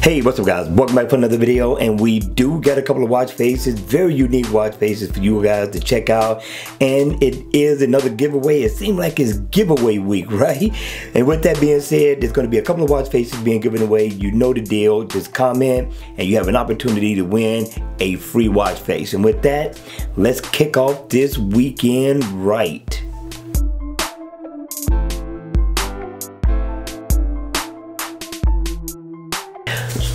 Hey, what's up guys? Welcome back for another video, and we do get a couple of watch faces, very unique watch faces for you guys to check out, and it is another giveaway. It seems like it's giveaway week, right? And with that being said, there's going to be a couple of watch faces being given away. You know the deal. Just comment and you have an opportunity to win a free watch face. And with that, let's kick off this weekend right.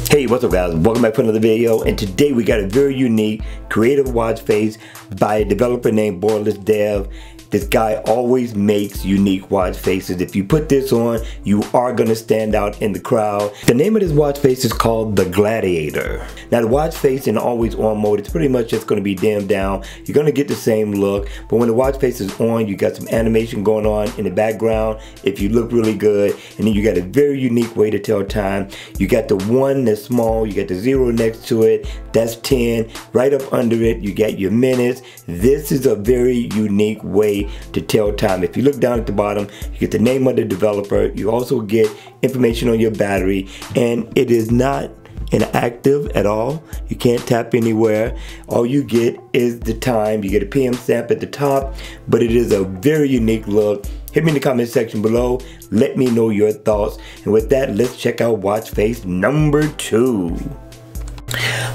Hey, what's up guys? Welcome back for another video, and today we got a very unique creative watch face by a developer named Borderless Dev. This guy always makes unique watch faces. If you put this on, you are gonna stand out in the crowd. The name of this watch face is called the Gladiator. Now the watch face in always on mode, it's pretty much just gonna be dimmed down. You're gonna get the same look, but when the watch face is on, you got some animation going on in the background if you look really good, and then you got a very unique way to tell time. You got the 1 that's small, you got the 0 next to it, that's 10. Right up under it, you got your minutes. This is a very unique way to tell time. If you look down at the bottom, you get the name of the developer. You also get information on your battery, and it is not inactive at all. You can't tap anywhere. All you get is the time. You get a PM stamp at the top, but it is a very unique look. Hit me in the comment section below. Let me know your thoughts. And with that, let's check out watch face number 2.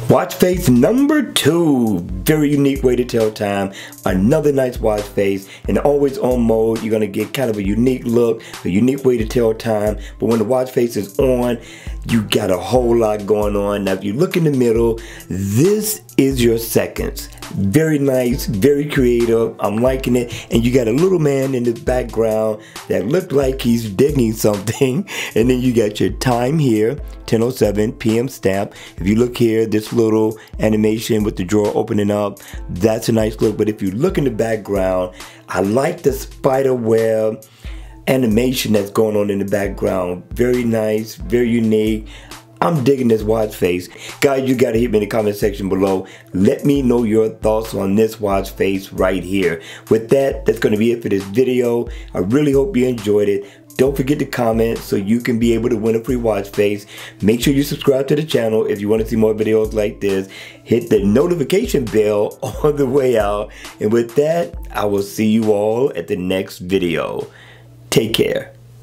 Watch face number 2, very unique way to tell time. Another nice watch face, and always on mode. You're gonna get kind of a unique look, a unique way to tell time. But when the watch face is on, you got a whole lot going on. Now if you look in the middle, this is your seconds. Very nice, very creative. I'm liking it. And you got a little man in the background that looked like he's digging something. And then you got your time here, 10:07 PM stamp. If you look here, this little animation with the drawer opening up, that's a nice look. But if you look in the background, I like the spider web animation that's going on in the background. Very nice, very unique. I'm digging this watch face. Guys, you gotta hit me in the comment section below. Let me know your thoughts on this watch face right here. With that, that's gonna be it for this video. I really hope you enjoyed it. Don't forget to comment so you can be able to win a free watch face. Make sure you subscribe to the channel if you want to see more videos like this. Hit the notification bell on the way out. And with that, I will see you all at the next video. Take care.